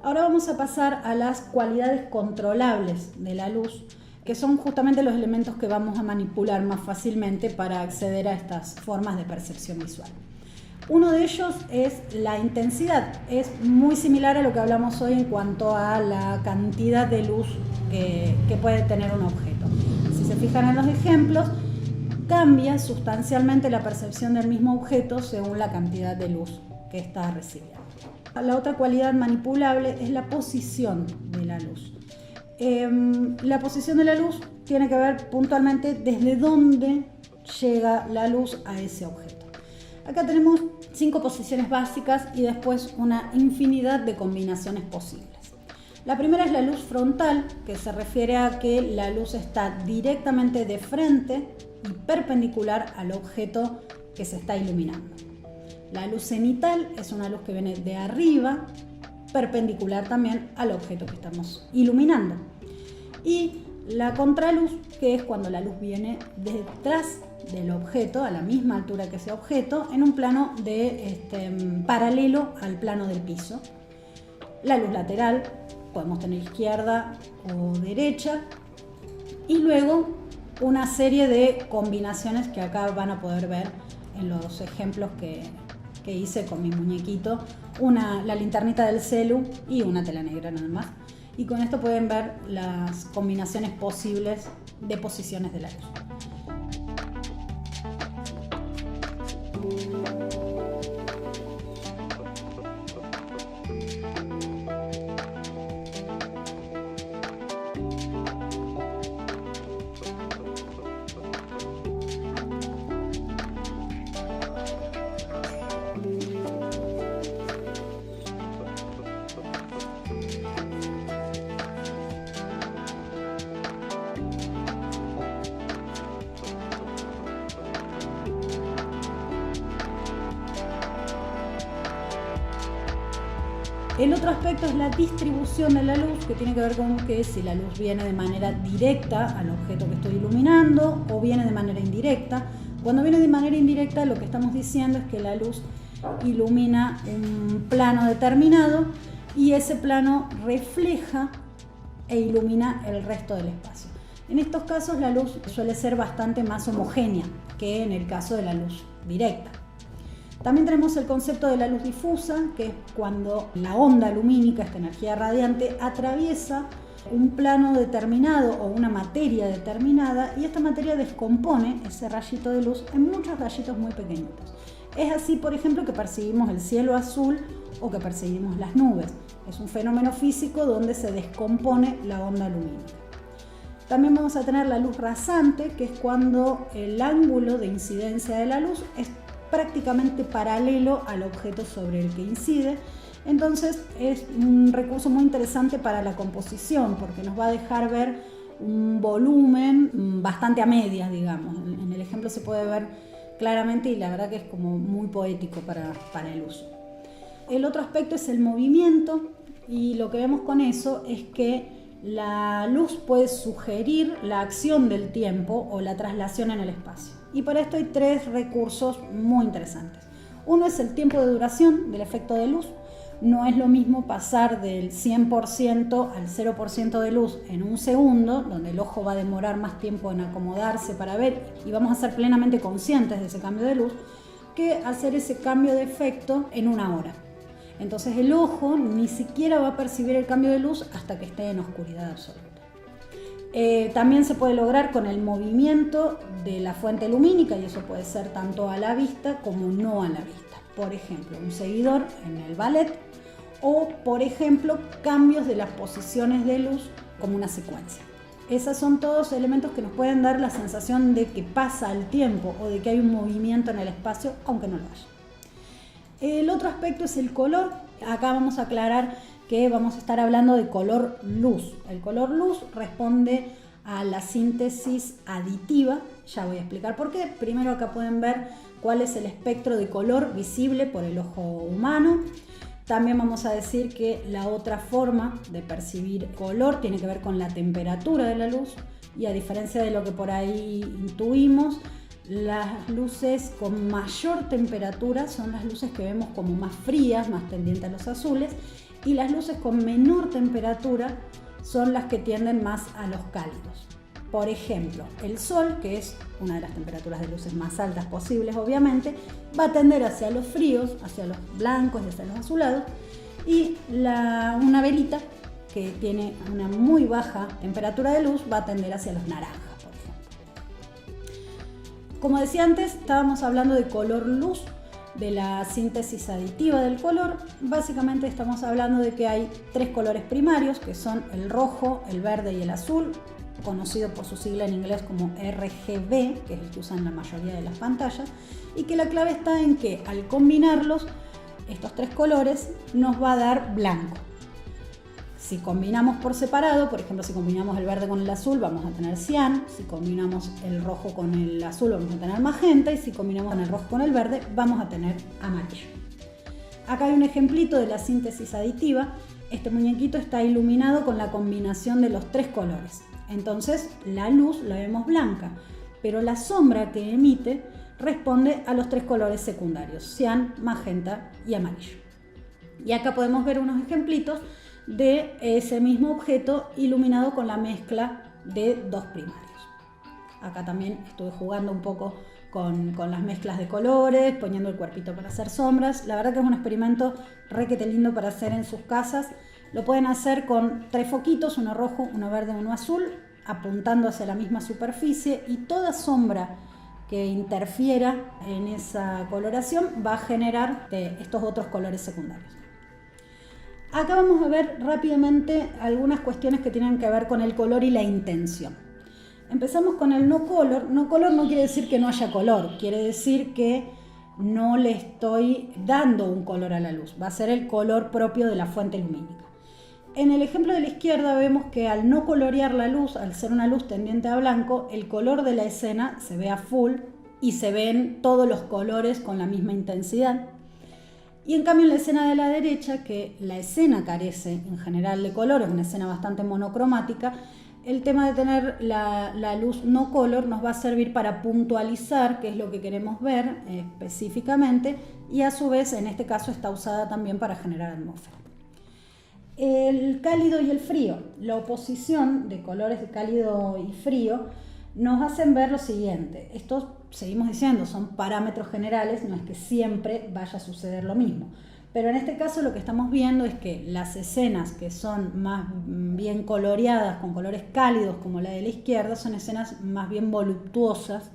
Ahora vamos a pasar a las cualidades controlables de la luz, que son justamente los elementos que vamos a manipular más fácilmente para acceder a estas formas de percepción visual. Uno de ellos es la intensidad. Es muy similar a lo que hablamos hoy en cuanto a la cantidad de luz que puede tener un objeto. Si se fijan en los ejemplos, cambia sustancialmente la percepción del mismo objeto según la cantidad de luz que está recibiendo. La otra cualidad manipulable es la posición de la luz. La posición de la luz tiene que ver puntualmente desde dónde llega la luz a ese objeto. Acá tenemos 5 posiciones básicas y después una infinidad de combinaciones posibles. La primera es la luz frontal, que se refiere a que la luz está directamente de frente y perpendicular al objeto que se está iluminando. La luz cenital es una luz que viene de arriba, perpendicular también al objeto que estamos iluminando. Y la contraluz, que es cuando la luz viene detrás del objeto, a la misma altura que ese objeto, en un plano paralelo al plano del piso. La luz lateral, podemos tener izquierda o derecha, y luego una serie de combinaciones que acá van a poder ver en los ejemplos que hice con mi muñequito, la linternita del celu y una tela negra nada más. Y con esto pueden ver las combinaciones posibles de posiciones de la luz. El otro aspecto es la distribución de la luz, que tiene que ver con que si la luz viene de manera directa al objeto que estoy iluminando o viene de manera indirecta. Cuando viene de manera indirecta, lo que estamos diciendo es que la luz ilumina un plano determinado y ese plano refleja e ilumina el resto del espacio. En estos casos la luz suele ser bastante más homogénea que en el caso de la luz directa. También tenemos el concepto de la luz difusa, que es cuando la onda lumínica, esta energía radiante, atraviesa un plano determinado o una materia determinada y esta materia descompone ese rayito de luz en muchos rayitos muy pequeñitos. Es así, por ejemplo, que percibimos el cielo azul o que percibimos las nubes. Es un fenómeno físico donde se descompone la onda lumínica. También vamos a tener la luz rasante, que es cuando el ángulo de incidencia de la luz es prácticamente paralelo al objeto sobre el que incide. Entonces es un recurso muy interesante para la composición porque nos va a dejar ver un volumen bastante a medias, digamos. En el ejemplo se puede ver claramente y la verdad que es como muy poético para el uso. El otro aspecto es el movimiento y lo que vemos con eso es que la luz puede sugerir la acción del tiempo o la traslación en el espacio. Y para esto hay 3 recursos muy interesantes. Uno es el tiempo de duración del efecto de luz. No es lo mismo pasar del 100% al 0% de luz en un segundo, donde el ojo va a demorar más tiempo en acomodarse para ver y vamos a ser plenamente conscientes de ese cambio de luz, que hacer ese cambio de efecto en 1 hora. Entonces el ojo ni siquiera va a percibir el cambio de luz hasta que esté en oscuridad absoluta. También se puede lograr con el movimiento de la fuente lumínica y eso puede ser tanto a la vista como no a la vista. Por ejemplo, un seguidor en el ballet o, por ejemplo, cambios de las posiciones de luz como una secuencia. Esos son todos elementos que nos pueden dar la sensación de que pasa el tiempo o de que hay un movimiento en el espacio, aunque no lo haya. El otro aspecto es el color. Acá vamos a aclarar que vamos a estar hablando de color luz. El color luz responde a la síntesis aditiva. Ya voy a explicar por qué. Primero acá pueden ver cuál es el espectro de color visible por el ojo humano. También vamos a decir que la otra forma de percibir color tiene que ver con la temperatura de la luz y a diferencia de lo que por ahí intuimos, las luces con mayor temperatura son las luces que vemos como más frías, más tendientes a los azules, y las luces con menor temperatura son las que tienden más a los cálidos. Por ejemplo, el sol, que es una de las temperaturas de luces más altas posibles, obviamente, va a tender hacia los fríos, hacia los blancos y hacia los azulados, y una velita, que tiene una muy baja temperatura de luz, va a tender hacia los naranjas, por ejemplo. Como decía antes, estábamos hablando de color luz, de la síntesis aditiva del color. Básicamente estamos hablando de que hay 3 colores primarios, que son el rojo, el verde y el azul, conocido por su sigla en inglés como RGB, que es el que usan la mayoría de las pantallas, y que la clave está en que al combinarlos, estos 3 colores, nos va a dar blanco. Si combinamos por separado, por ejemplo, si combinamos el verde con el azul, vamos a tener cian. Si combinamos el rojo con el azul, vamos a tener magenta. Y si combinamos el rojo con el verde, vamos a tener amarillo. Acá hay un ejemplito de la síntesis aditiva. Este muñequito está iluminado con la combinación de los 3 colores. Entonces, la luz la vemos blanca, pero la sombra que emite responde a los 3 colores secundarios, cian, magenta y amarillo. Y acá podemos ver unos ejemplitos de ese mismo objeto iluminado con la mezcla de 2 primarios. Acá también estuve jugando un poco con las mezclas de colores, poniendo el cuerpito para hacer sombras. La verdad que es un experimento requete lindo para hacer en sus casas. Lo pueden hacer con 3 foquitos, uno rojo, uno verde, uno azul, apuntando hacia la misma superficie, y toda sombra que interfiera en esa coloración va a generar estos otros colores secundarios. Acá vamos a ver rápidamente algunas cuestiones que tienen que ver con el color y la intención. Empezamos con el no color. No color no quiere decir que no haya color, quiere decir que no le estoy dando un color a la luz, va a ser el color propio de la fuente lumínica. En el ejemplo de la izquierda vemos que al no colorear la luz, al ser una luz tendiente a blanco, el color de la escena se ve a full y se ven todos los colores con la misma intensidad. Y en cambio en la escena de la derecha, que la escena carece en general de color, es una escena bastante monocromática, el tema de tener la luz no color nos va a servir para puntualizar qué es lo que queremos ver específicamente, y a su vez en este caso está usada también para generar atmósfera. El cálido y el frío, la oposición de colores de cálido y frío nos hacen ver lo siguiente. Estos, seguimos diciendo, son parámetros generales, no es que siempre vaya a suceder lo mismo. Pero en este caso lo que estamos viendo es que las escenas que son más bien coloreadas, con colores cálidos como la de la izquierda, son escenas más bien voluptuosas,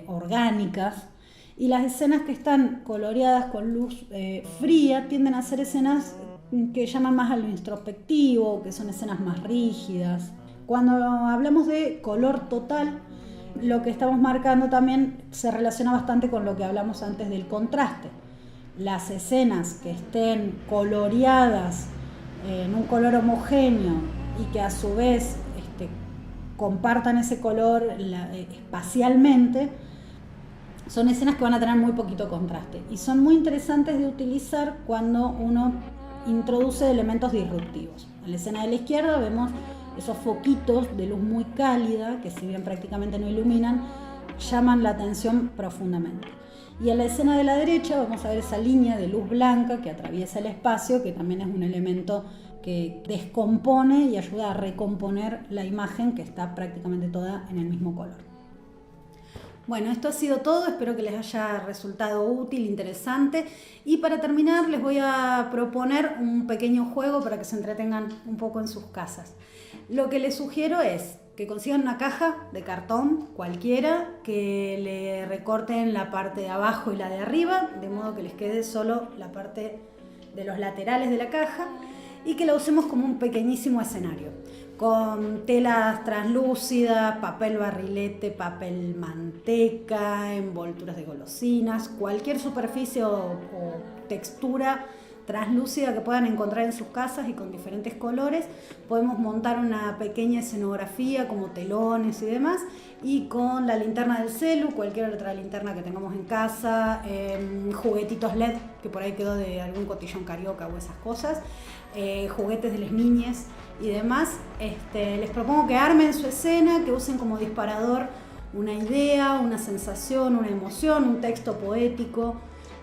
orgánicas, y las escenas que están coloreadas con luz fría tienden a ser escenas que llaman más a lo introspectivo, que son escenas más rígidas. Cuando hablamos de color total, lo que estamos marcando también se relaciona bastante con lo que hablamos antes del contraste. Las escenas que estén coloreadas en un color homogéneo y que a su vez compartan ese color espacialmente, son escenas que van a tener muy poquito contraste y son muy interesantes de utilizar cuando uno introduce elementos disruptivos. En la escena de la izquierda vemos esos foquitos de luz muy cálida que, si bien prácticamente no iluminan, llaman la atención profundamente. Y en la escena de la derecha vamos a ver esa línea de luz blanca que atraviesa el espacio, que también es un elemento que descompone y ayuda a recomponer la imagen, que está prácticamente toda en el mismo color. Bueno, esto ha sido todo, espero que les haya resultado útil, interesante, y para terminar les voy a proponer un pequeño juego para que se entretengan un poco en sus casas. Lo que les sugiero es que consigan una caja de cartón cualquiera, que le recorten la parte de abajo y la de arriba, de modo que les quede solo la parte de los laterales de la caja, y que la usemos como un pequeñísimo escenario, con telas translúcidas, papel barrilete, papel manteca, envolturas de golosinas, cualquier superficie o textura translúcida que puedan encontrar en sus casas y con diferentes colores. Podemos montar una pequeña escenografía como telones y demás, y con la linterna del celu, cualquier otra linterna que tengamos en casa, juguetitos LED que por ahí quedó de algún cotillón carioca o esas cosas, juguetes de las niñas y demás. Les propongo que armen su escena, que usen como disparador una idea, una sensación, una emoción, un texto poético,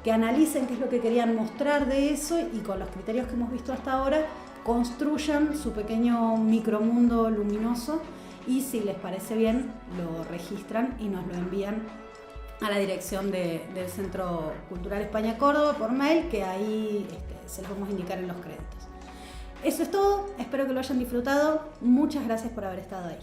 que analicen qué es lo que querían mostrar de eso y con los criterios que hemos visto hasta ahora construyan su pequeño micromundo luminoso y si les parece bien lo registran y nos lo envían a la dirección del Centro Cultural España Córdoba por mail, que ahí se los vamos a indicar en los créditos. Eso es todo, espero que lo hayan disfrutado, muchas gracias por haber estado ahí.